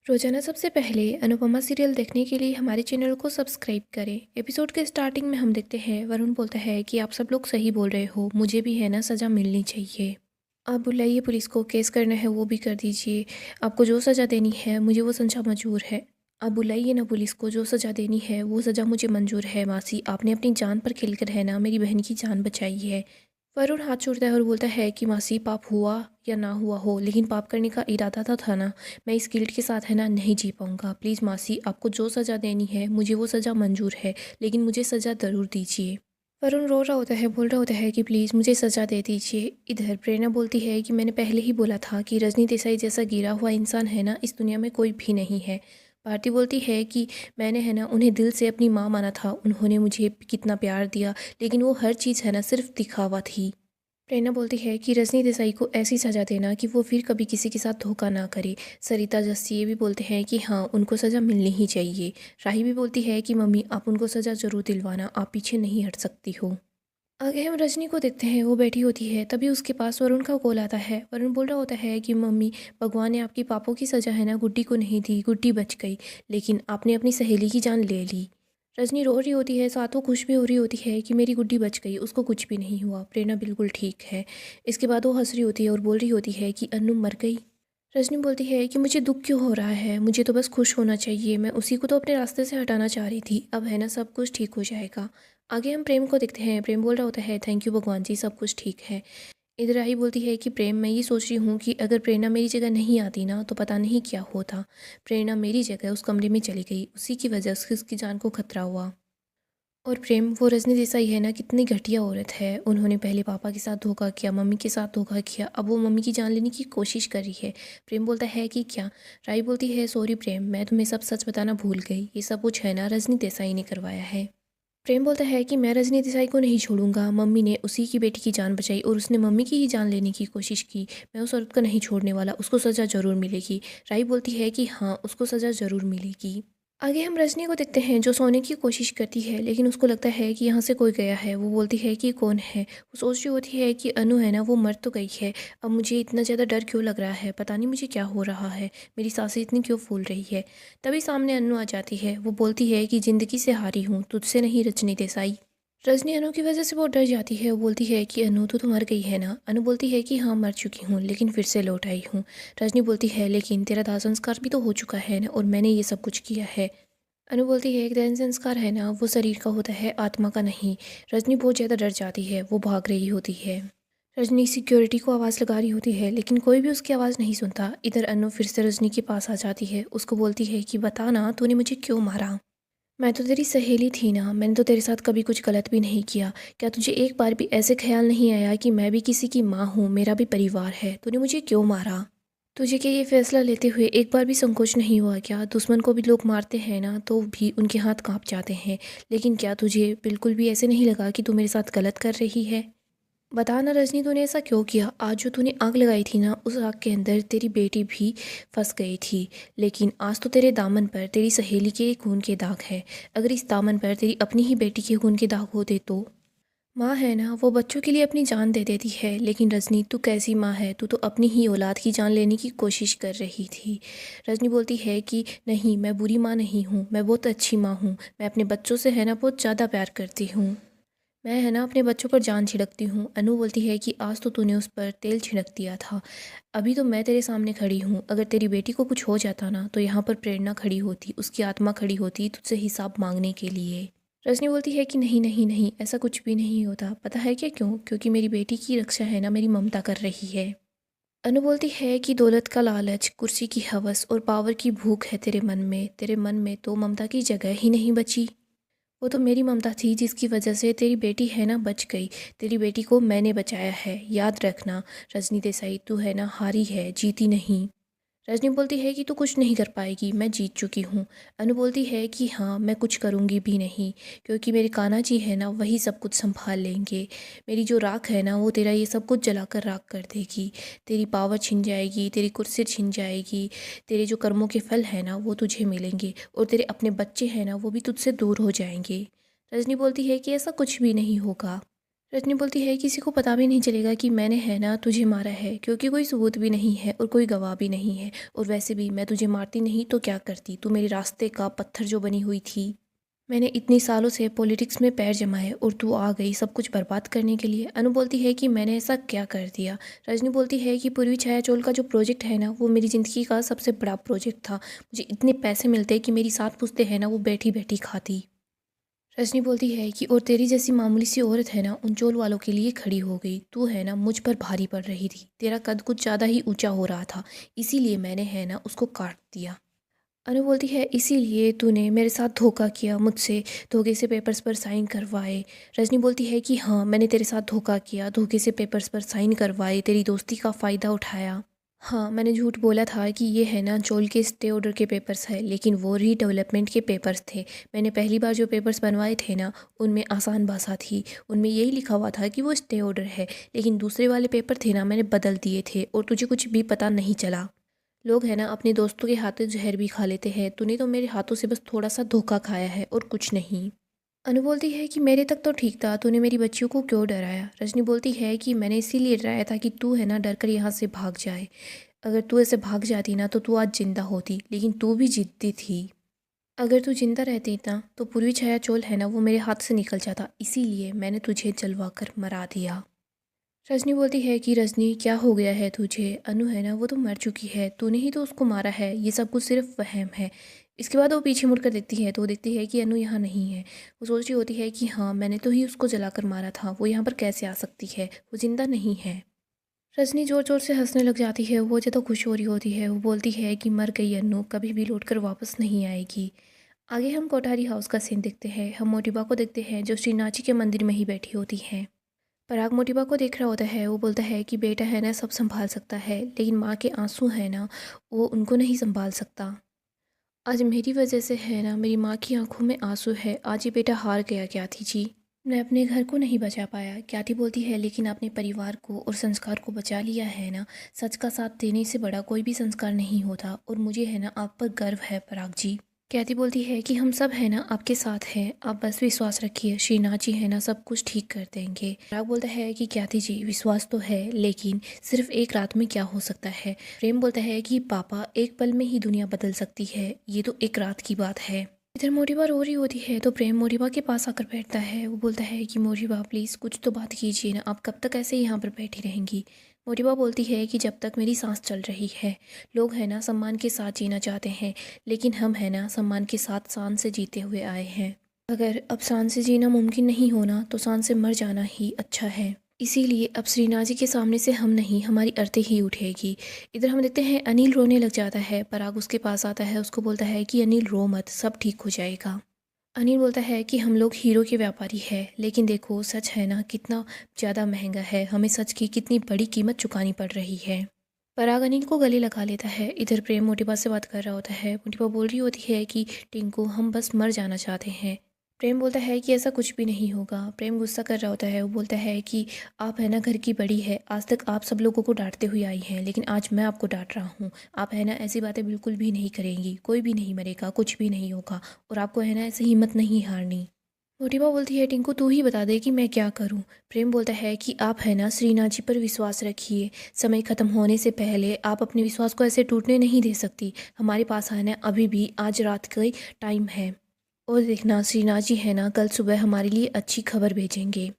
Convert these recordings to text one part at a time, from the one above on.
रोजाना सबसे पहले अनुपमा सीरियल देखने के लिए हमारे चैनल को सब्सक्राइब करें। एपिसोड के स्टार्टिंग में हम देखते हैं वरुण बोलता है कि आप सब लोग सही बोल रहे हो, मुझे भी है ना सज़ा मिलनी चाहिए। आप बुलाइए पुलिस को, केस करना है वो भी कर दीजिए। आपको जो सज़ा देनी है मुझे वो सज़ा मंजूर है। आप बुलाइए ना पुलिस को, जो सज़ा देनी है वो सज़ा मुझे मंजूर है। मासी, आपने अपनी जान पर खेलकर है ना मेरी बहन की जान बचाई है। वरुण हाथ जोड़ता है और बोलता है कि मासी, पाप हुआ या ना हुआ हो, लेकिन पाप करने का इरादा तो था ना। मैं इस गिल्ट के साथ है ना नहीं जी पाऊंगा। प्लीज़ मासी, आपको जो सज़ा देनी है मुझे वो सज़ा मंजूर है, लेकिन मुझे सज़ा ज़रूर दीजिए। वरुण रो रहा होता है, बोल रहा होता है कि प्लीज़ मुझे सज़ा दे दीजिए। इधर प्रेरणा बोलती है कि मैंने पहले ही बोला था कि रजनी देसाई जैसा गिरा हुआ इंसान है ना इस दुनिया में कोई भी नहीं है। भारती बोलती है कि मैंने है ना उन्हें दिल से अपनी माँ माना था, उन्होंने मुझे कितना प्यार दिया, लेकिन वो हर चीज़ है ना सिर्फ दिखावा थी। प्रेरणा बोलती है कि रजनी देसाई को ऐसी सज़ा देना कि वो फिर कभी किसी के साथ धोखा ना करे। सरिता जस्सी ये भी बोलते हैं कि हाँ, उनको सज़ा मिलनी ही चाहिए। राही भी बोलती है कि मम्मी, आप उनको सज़ा ज़रूर दिलवाना, आप पीछे नहीं हट सकती हो। आगे हम रजनी को देखते हैं, वो बैठी होती है, तभी उसके पास वरुण का कॉल आता है। वरुण बोल रहा होता है कि मम्मी, भगवान ने आपकी पापों की सज़ा है ना गुड्डी को नहीं दी, गुड्डी बच गई, लेकिन आपने अपनी सहेली की जान ले ली। रजनी रो रही होती है, साथ वो खुश भी हो रही होती है कि मेरी गुड्डी बच गई, उसको कुछ भी नहीं हुआ, प्रेरणा बिल्कुल ठीक है। इसके बाद वो हंस रही होती है और बोल रही होती है कि अनु मर गई। रजनी बोलती है कि मुझे दुख क्यों हो रहा है, मुझे तो बस खुश होना चाहिए, मैं उसी को तो अपने रास्ते से हटाना चाह रही थी, अब है ना सब कुछ ठीक हो जाएगा। आगे हम प्रेम को देखते हैं। प्रेम बोल रहा होता है, थैंक यू भगवान जी, सब कुछ ठीक है। इधर आई बोलती है कि प्रेम, मैं ये सोच रही हूँ कि अगर प्रेरणा मेरी जगह नहीं आती ना तो पता नहीं क्या होता। प्रेरणा मेरी जगह उस कमरे में चली गई, उसी की वजह से उसकी जान को खतरा हुआ। और प्रेम, वो रजनी देसाई है ना कितनी घटिया औरत है, उन्होंने पहले पापा के साथ धोखा किया, मम्मी के साथ धोखा किया, अब वो मम्मी की जान लेने की कोशिश कर रही है। प्रेम बोलता है कि क्या। राई बोलती है, सॉरी प्रेम, मैं तुम्हें सब सच बताना भूल गई, ये सब कुछ है ना रजनी देसाई ने करवाया है। प्रेम बोलता है कि मैं रजनी देसाई को नहीं छोड़ूंगा, मम्मी ने उसी की बेटी की जान बचाई और उसने मम्मी की ही जान लेने की कोशिश की, मैं उस औरत को नहीं छोड़ने वाला, उसको सज़ा ज़रूर मिलेगी। राई बोलती है कि हाँ, उसको सज़ा ज़रूर मिलेगी। आगे हम रजनी को देखते हैं, जो सोने की कोशिश करती है, लेकिन उसको लगता है कि यहाँ से कोई गया है। वो बोलती है कि कौन है। वो सोच रही होती है कि अनु है ना वो मर तो गई है, अब मुझे इतना ज़्यादा डर क्यों लग रहा है, पता नहीं मुझे क्या हो रहा है, मेरी सांसें इतनी क्यों फूल रही है। तभी सामने अनु आ जाती है। वो बोलती है कि ज़िंदगी से हारी हूँ, तुझसे नहीं रजनी देसाई। रजनी अनु की वजह से बहुत डर जाती है। वो बोलती है कि अनु, तो मर गई है ना। अनु बोलती है कि हाँ, मर चुकी हूँ, लेकिन फिर से लौट आई हूँ। रजनी बोलती है, लेकिन तेरा दाह संस्कार भी तो हो चुका है ना, और मैंने ये सब कुछ किया है। अनु बोलती है, एक दाह संस्कार है ना वो शरीर का होता है, आत्मा का नहीं। रजनी बहुत ज़्यादा डर जाती है, वो भाग रही होती है। रजनी सिक्योरिटी को आवाज़ लगा रही होती है, लेकिन कोई भी उसकी आवाज़ नहीं सुनता। इधर अनु फिर से रजनी के पास आ जाती है, उसको बोलती है कि बता ना, तूने मुझे क्यों मारा। मैं तो तेरी सहेली थी ना, मैंने तो तेरे साथ कभी कुछ गलत भी नहीं किया। क्या तुझे एक बार भी ऐसे ख्याल नहीं आया कि मैं भी किसी की माँ हूँ, मेरा भी परिवार है, तूने मुझे क्यों मारा। तुझे क्या ये फैसला लेते हुए एक बार भी संकोच नहीं हुआ क्या? दुश्मन को भी लोग मारते हैं ना तो भी उनके हाथ कांप जाते हैं, लेकिन क्या तुझे बिल्कुल भी ऐसे नहीं लगा कि तू मेरे साथ गलत कर रही है? बता ना रजनी, तूने ऐसा क्यों किया? आज जो तूने आग लगाई थी ना, उस आग के अंदर तेरी बेटी भी फंस गई थी, लेकिन आज तो तेरे दामन पर तेरी सहेली के खून के दाग है। अगर इस दामन पर तेरी अपनी ही बेटी के खून के दाग होते तो। माँ है ना वो बच्चों के लिए अपनी जान दे देती है, लेकिन रजनी, तू कैसी माँ है, तू तो अपनी ही औलाद की जान लेने की कोशिश कर रही थी। रजनी बोलती है कि नहीं, मैं बुरी माँ नहीं हूँ, मैं बहुत अच्छी माँ हूँ, मैं अपने बच्चों से है ना बहुत ज़्यादा प्यार करती हूँ, मैं है ना अपने बच्चों पर जान छिड़कती हूँ। अनु बोलती है कि आज तो तूने उस पर तेल छिड़क दिया था, अभी तो मैं तेरे सामने खड़ी हूँ, अगर तेरी बेटी को कुछ हो जाता ना तो यहाँ पर प्रेरणा खड़ी होती, उसकी आत्मा खड़ी होती तुझसे हिसाब मांगने के लिए। रजनी बोलती है कि नहीं नहीं नहीं, ऐसा कुछ भी नहीं होता, पता है क्या क्यों? क्योंकि मेरी बेटी की रक्षा है ना मेरी ममता कर रही है। अनु बोलती है कि दौलत का लालच, कुर्सी की हवस और पावर की भूख है तेरे मन में तो ममता की जगह ही नहीं बची। वो तो मेरी ममता थी जिसकी वजह से तेरी बेटी है ना बच गई, तेरी बेटी को मैंने बचाया है, याद रखना। रजनी देसाई, तू है ना हारी है, जीती नहीं। रजनी बोलती है कि तू कुछ नहीं कर पाएगी, मैं जीत चुकी हूँ। अनु बोलती है कि हाँ, मैं कुछ करूँगी भी नहीं, क्योंकि मेरे कान्हा जी है ना वही सब कुछ संभाल लेंगे। मेरी जो राख है ना वो तेरा ये सब कुछ जलाकर राख कर देगी, तेरी पावर छिन जाएगी, तेरी कुर्सी छिन जाएगी, तेरे जो कर्मों के फल है ना वो तुझे मिलेंगे, और तेरे अपने बच्चे हैं ना वो भी तुझसे दूर हो जाएंगे। रजनी बोलती है कि ऐसा कुछ भी नहीं होगा। रजनी बोलती है किसी को पता भी नहीं चलेगा कि मैंने है ना तुझे मारा है, क्योंकि कोई सबूत भी नहीं है और कोई गवाह भी नहीं है। और वैसे भी मैं तुझे मारती नहीं तो क्या करती, तू मेरे रास्ते का पत्थर जो बनी हुई थी। मैंने इतनी सालों से पॉलिटिक्स में पैर जमाए और तू आ गई सब कुछ बर्बाद करने के लिए। अनु बोलती है कि मैंने ऐसा क्या कर दिया। रजनी बोलती है कि पूर्वी छाया चोल का जो प्रोजेक्ट है ना, वो मेरी ज़िंदगी का सबसे बड़ा प्रोजेक्ट था। मुझे इतने पैसे मिलते कि मेरी साथ पूछते हैं ना, वो बैठी बैठी खाती। रजनी बोलती है कि और तेरी जैसी मामूली सी औरत है ना उन चोल वालों के लिए खड़ी हो गई। तू है ना मुझ पर भारी पड़ रही थी, तेरा कद कुछ ज़्यादा ही ऊंचा हो रहा था, इसीलिए मैंने है ना उसको काट दिया। अनु बोलती है इसीलिए तूने मेरे साथ धोखा किया, मुझसे धोखे से पेपर्स पर साइन करवाए। रजनी बोलती है कि हाँ, मैंने तेरे साथ धोखा किया, धोखे से पेपर्स पर साइन करवाए, तेरी दोस्ती का फ़ायदा उठाया। हाँ, मैंने झूठ बोला था कि ये है ना चोल के स्टे ऑर्डर के पेपर्स है, लेकिन वो रीडेवलपमेंट के पेपर्स थे। मैंने पहली बार जो पेपर्स बनवाए थे ना, उनमें आसान भाषा थी, उनमें यही लिखा हुआ था कि वो स्टे ऑर्डर है, लेकिन दूसरे वाले पेपर थे ना, मैंने बदल दिए थे और तुझे कुछ भी पता नहीं चला। लोग है ना अपने दोस्तों के हाथों जहर भी खा लेते हैं, तूने तो मेरे हाथों से बस थोड़ा सा धोखा खाया है और कुछ नहीं। अनु बोलती है कि मेरे तक तो ठीक था, तूने मेरी बच्चियों को क्यों डराया। रजनी बोलती है कि मैंने इसीलिए डराया था कि तू है ना डर कर यहाँ से भाग जाए। अगर तू ऐसे भाग जाती ना तो तू आज जिंदा होती, लेकिन तू भी जिद्दी थी। अगर तू जिंदा रहती ना तो पूर्वी छाया चोल है ना वो मेरे हाथ से निकल जाता, इसीलिए मैंने तुझे जलवा कर मरा दिया। रजनी बोलती है कि रजनी क्या हो गया है तुझे, अनु है ना वो तो मर चुकी है, तूने ही तो उसको मारा है, ये सब कुछ सिर्फ वहम है। इसके बाद वो पीछे मुड़कर देखती है तो वो देखती है कि अनु यहाँ नहीं है। वो सोच रही होती है कि हाँ, मैंने तो ही उसको जलाकर मारा था, वो यहाँ पर कैसे आ सकती है, वो जिंदा नहीं है। रजनी ज़ोर ज़ोर से हंसने लग जाती है, वो ज़्यादा खुश हो रही होती है। वो बोलती है कि मर गई अन्नू, कभी भी लौट कर वापस नहीं आएगी। आगे हम कोठारी हाउस का सीन देखते हैं। हम मोटिबा को देखते हैं जो श्रीनाची के मंदिर में ही बैठी होती है। पराग मोटिबा को देख रहा होता है। वो बोलता है कि बेटा है ना सब संभाल सकता है, लेकिन माँ के आंसू है ना वो उनको नहीं संभाल सकता। आज मेरी वजह से है ना मेरी माँ की आंखों में आंसू है, आज ये बेटा हार गया ज्ञाति जी। मैं अपने घर को नहीं बचा पाया, ज्ञाति बोलती है, लेकिन आपने परिवार को और संस्कार को बचा लिया है ना। सच का साथ देने से बड़ा कोई भी संस्कार नहीं होता और मुझे है ना आप पर गर्व है पराग जी। ख्याति बोलती है कि हम सब है ना आपके साथ हैं, आप बस विश्वास रखिए, श्रीनाथ जी है ना सब कुछ ठीक कर देंगे। राग बोलता है कि ख्याति जी विश्वास तो है, लेकिन सिर्फ एक रात में क्या हो सकता है। प्रेम बोलता है कि पापा एक पल में ही दुनिया बदल सकती है, ये तो एक रात की बात है। इधर मोटिबा रो रही होती है तो प्रेम मोटिबा के पास आकर बैठता है। वो बोलता है कि मोटिबा प्लीज़ कुछ तो बात कीजिए ना, आप कब तक ऐसे यहाँ पर बैठी रहेंगी। मोटिबा बोलती है कि जब तक मेरी सांस चल रही है। लोग है ना सम्मान के साथ जीना चाहते हैं, लेकिन हम है ना सम्मान के साथ शान से जीते हुए आए हैं। अगर अब शान से जीना मुमकिन नहीं होना तो शान से मर जाना ही अच्छा है। इसीलिए अब श्रीनाथ जी के सामने से हम नहीं, हमारी अर्थी ही उठेगी। इधर हम देखते हैं अनिल रोने लग जाता है। पराग उसके पास आता है, उसको बोलता है कि अनिल रो मत, सब ठीक हो जाएगा। अनिल बोलता है कि हम लोग हीरो के व्यापारी हैं, लेकिन देखो सच है ना कितना ज़्यादा महंगा है, हमें सच की कितनी बड़ी कीमत चुकानी पड़ रही है। पराग अनिल को गले लगा लेता है। इधर प्रेम मोटिबा से बात कर रहा होता है। मोटिबा बोल रही होती है कि टिंकू हम बस मर जाना चाहते हैं। प्रेम बोलता है कि ऐसा कुछ भी नहीं होगा। प्रेम गुस्सा कर रहा होता है। वो बोलता है कि आप है ना घर की बड़ी है, आज तक आप सब लोगों को डांटते हुए आई हैं, लेकिन आज मैं आपको डांट रहा हूँ। आप है ना ऐसी बातें बिल्कुल भी नहीं करेंगी, कोई भी नहीं मरेगा, कुछ भी नहीं होगा, और आपको है ना ऐसे हिम्मत नहीं हारनी। मोटिबा बोलती है टिंकू तू ही बता दे कि मैं क्या करूं। प्रेम बोलता है कि आप है ना श्रीनाथ जी पर विश्वास रखिए, समय ख़त्म होने से पहले आप अपने विश्वास को ऐसे टूटने नहीं दे सकती। हमारे पास है ना अभी भी आज रात का टाइम है, और देखना श्रीनाथ जी है ना कल सुबह हमारे लिए अच्छी खबर भेजेंगे।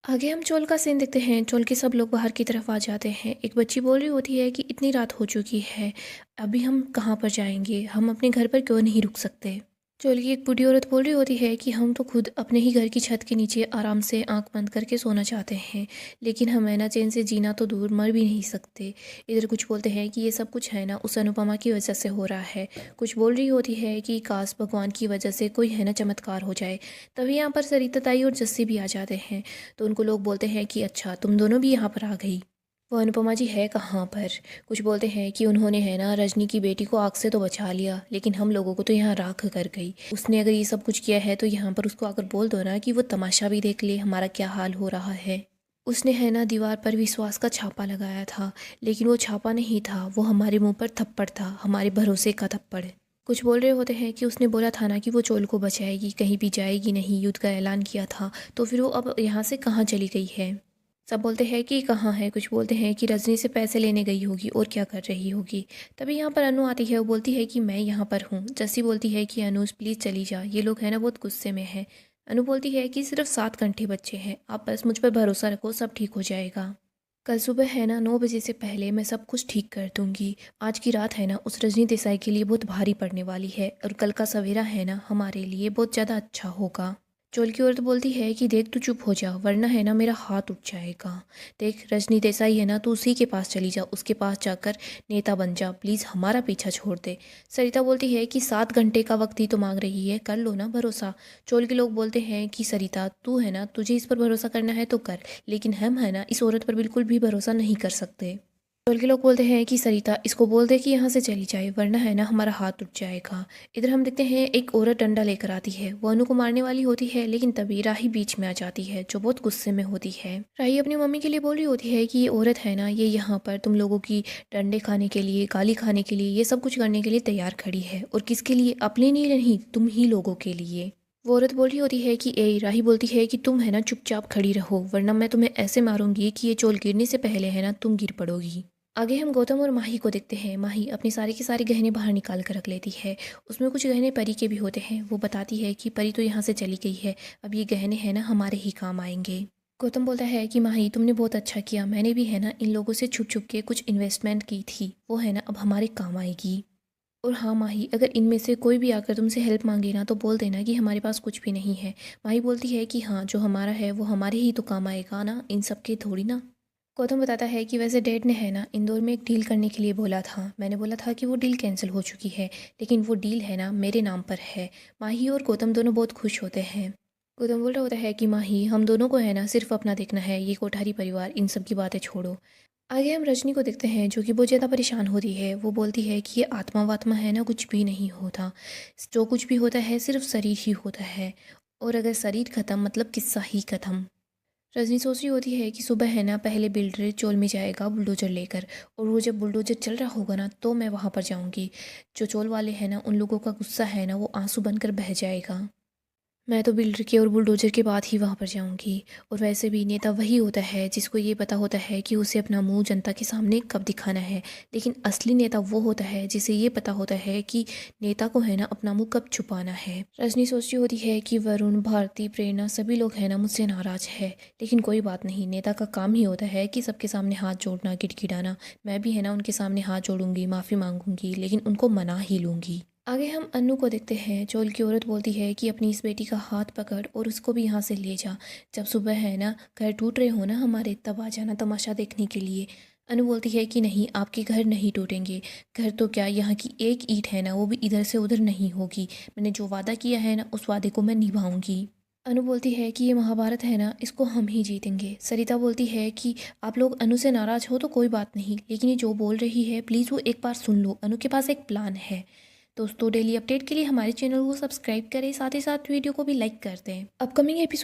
आगे हम चोल का सीन देखते हैं। चोल के सब लोग बाहर की तरफ आ जाते हैं। एक बच्ची बोल रही होती है कि इतनी रात हो चुकी है, अभी हम कहाँ पर जाएंगे, हम अपने घर पर क्यों नहीं रुक सकते। चोल की एक बूढ़ी औरत बोल रही होती है कि हम तो खुद अपने ही घर की छत के नीचे आराम से आंख बंद करके सोना चाहते हैं, लेकिन हम है ना चैन से जीना तो दूर मर भी नहीं सकते। इधर कुछ बोलते हैं कि ये सब कुछ है ना उस अनुपमा की वजह से हो रहा है। कुछ बोल रही होती है कि काश भगवान की वजह से कोई है ना चमत्कार हो जाए। तभी यहाँ पर सरिता ताई और जस्सी भी आ जाते हैं, तो उनको लोग बोलते हैं कि अच्छा तुम दोनों भी यहाँ पर आ गई। वो अनुपमा जी है कहाँ पर। कुछ बोलते हैं कि उन्होंने है ना रजनी की बेटी को आग से तो बचा लिया, लेकिन हम लोगों को तो यहाँ राख कर गई। उसने अगर ये सब कुछ किया है तो यहाँ पर उसको आकर बोल दो ना कि वो तमाशा भी देख ले हमारा क्या हाल हो रहा है। उसने है ना दीवार पर विश्वास का छापा लगाया था, लेकिन वो छापा नहीं था, वो हमारे मुंह पर थप्पड़ था, हमारे भरोसे का थप्पड़। कुछ बोल रहे होते हैं कि उसने बोला था ना कि वो चोल को बचाएगी, कहीं भी जाएगी नहीं, युद्ध का ऐलान किया था, तो फिर वो अब यहाँ से कहाँ चली गई है। सब बोलते हैं कि कहाँ है, कुछ बोलते हैं कि रजनी से पैसे लेने गई होगी और क्या कर रही होगी। तभी यहाँ पर अनु आती है, वो बोलती है कि मैं यहाँ पर हूँ। जस्सी बोलती है कि अनुज प्लीज़ चली जा, ये लोग हैं ना बहुत गुस्से में हैं। अनु बोलती है कि सिर्फ 7 घंटे बच्चे हैं, आप बस मुझ पर भरोसा रखो, सब ठीक हो जाएगा। कल सुबह है ना 9 बजे से पहले मैं सब कुछ ठीक कर दूंगी। आज की रात है ना उस रजनी देसाई के लिए बहुत भारी पड़ने वाली है और कल का सवेरा है ना हमारे लिए बहुत ज़्यादा अच्छा होगा। चोल की औरत बोलती है कि देख तू चुप हो जा, वरना है ना मेरा हाथ उठ जाएगा। देख रजनी देसाई है ना, तू उसी के पास चली जा, उसके पास जाकर नेता बन जा, प्लीज़ हमारा पीछा छोड़ दे। सरिता बोलती है कि 7 घंटे का वक्त ही तो मांग रही है, कर लो ना भरोसा। चोल के लोग बोलते हैं कि सरिता तू है ना, तुझे इस पर भरोसा करना है तो कर, लेकिन हम है ना इस औरत पर बिल्कुल भी भरोसा नहीं कर सकते। चोल के लोग बोलते हैं कि सरिता इसको बोल दे कि यहाँ से चली जाए, वरना है ना हमारा हाथ उठ जाएगा। इधर हम देखते हैं एक औरत डंडा लेकर आती है, वो अनु को मारने वाली होती है, लेकिन तभी राही बीच में आ जाती है जो बहुत गुस्से में होती है। राही अपनी मम्मी के लिए बोल रही होती है कि ये औरत है ना, ये यहाँ पर तुम लोगों की डंडे खाने के लिए, गाली खाने के लिए, ये सब कुछ करने के लिए तैयार खड़ी है। और किसके लिए? अपने लिए नहीं, तुम ही लोगों के लिए। वो औरत बोल रही होती है कि ए, राही बोलती है कि तुम है ना चुपचाप खड़ी रहो, वरना मैं तुम्हें ऐसे मारूंगी कि ये चोल गिरने से पहले है ना तुम गिर पड़ोगी। आगे हम गौतम और माही को देखते हैं। माही अपने सारे के सारे गहने बाहर निकाल कर रख लेती है। उसमें कुछ गहने परी के भी होते हैं। वो बताती है कि परी तो यहाँ से चली गई है, अब ये गहने हैं ना हमारे ही काम आएंगे। गौतम बोलता है कि माही तुमने बहुत अच्छा किया, मैंने भी है ना इन लोगों से छुप छुप के कुछ इन्वेस्टमेंट की थी, वो है ना अब हमारे काम आएगी। और हाँ माही, अगर इनमें से कोई भी आकर तुमसे हेल्प मांगे ना तो बोल देना कि हमारे पास कुछ भी नहीं है। माही बोलती है कि हाँ, जो हमारा है वो हमारे ही तो काम आएगा ना, इन सब के थोड़ी ना। गौतम बताता है कि वैसे डैड ने है ना इंदौर में एक डील करने के लिए बोला था, मैंने बोला था कि वो डील कैंसिल हो चुकी है, लेकिन वो डील है ना मेरे नाम पर है। माही और गौतम दोनों बहुत खुश होते हैं। गौतम बोल रहा होता है कि माही हम दोनों को है ना सिर्फ अपना देखना है, ये कोठारी परिवार इन सब की बातें छोड़ो। आगे हम रजनी को देखते हैं जो कि बहुत ज़्यादा परेशान होती है। वो बोलती है कि ये आत्मा वात्मा है ना कुछ भी नहीं होता, जो कुछ भी होता है सिर्फ शरीर ही होता है, और अगर शरीर खत्म मतलब किस्सा ही खत्म। रजनी सोच रही होती है कि सुबह है ना पहले बिल्डर चोल में जाएगा बुलडोजर लेकर, और वो जब बुलडोजर चल रहा होगा ना तो मैं वहाँ पर जाऊँगी। जो चोल वाले हैं ना उन लोगों का गुस्सा है ना वो आंसू बनकर बह जाएगा। मैं तो बिल्डर के और बुलडोजर के बाद ही वहाँ पर जाऊँगी। और वैसे भी नेता वही होता है जिसको ये पता होता है कि उसे अपना मुंह जनता के सामने कब दिखाना है, लेकिन असली नेता वो होता है जिसे ये पता होता है कि नेता को है ना अपना मुंह कब छुपाना है। रजनी सोच रही होती है कि वरुण, भारती, प्रेरणा सभी लोग है ना मुझसे नाराज है, लेकिन कोई बात नहीं, नेता का काम ही होता है कि सबके सामने हाथ जोड़ना, गिड़गिड़ाना। मैं भी है ना उनके सामने हाथ जोड़ूंगी, माफ़ी मांगूंगी, लेकिन उनको मना ही लूँगी। आगे हम अन्नू को देखते हैं। चोल की औरत बोलती है कि अपनी इस बेटी का हाथ पकड़ और उसको भी यहाँ से ले जा। जब सुबह है ना घर टूट रहे हो ना हमारे, तब आ जाना तमाशा देखने के लिए। अनु बोलती है कि नहीं, आपके घर नहीं टूटेंगे। घर तो क्या, यहाँ की एक ईंट है ना वो भी इधर से उधर नहीं होगी। मैंने जो वादा किया है ना उस वादे को मैं निभाऊंगी। अनु बोलती है कि ये महाभारत है ना इसको हम ही जीतेंगे। सरिता बोलती है कि आप लोग अनु से नाराज हो तो कोई बात नहीं, लेकिन ये जो बोल रही है प्लीज़ वो एक बार सुन लो, अनु के पास एक प्लान है। दोस्तों डेली अपडेट के लिए हमारे चैनल को सब्सक्राइब करें, साथ ही साथ वीडियो को भी लाइक कर दें। Upcoming episode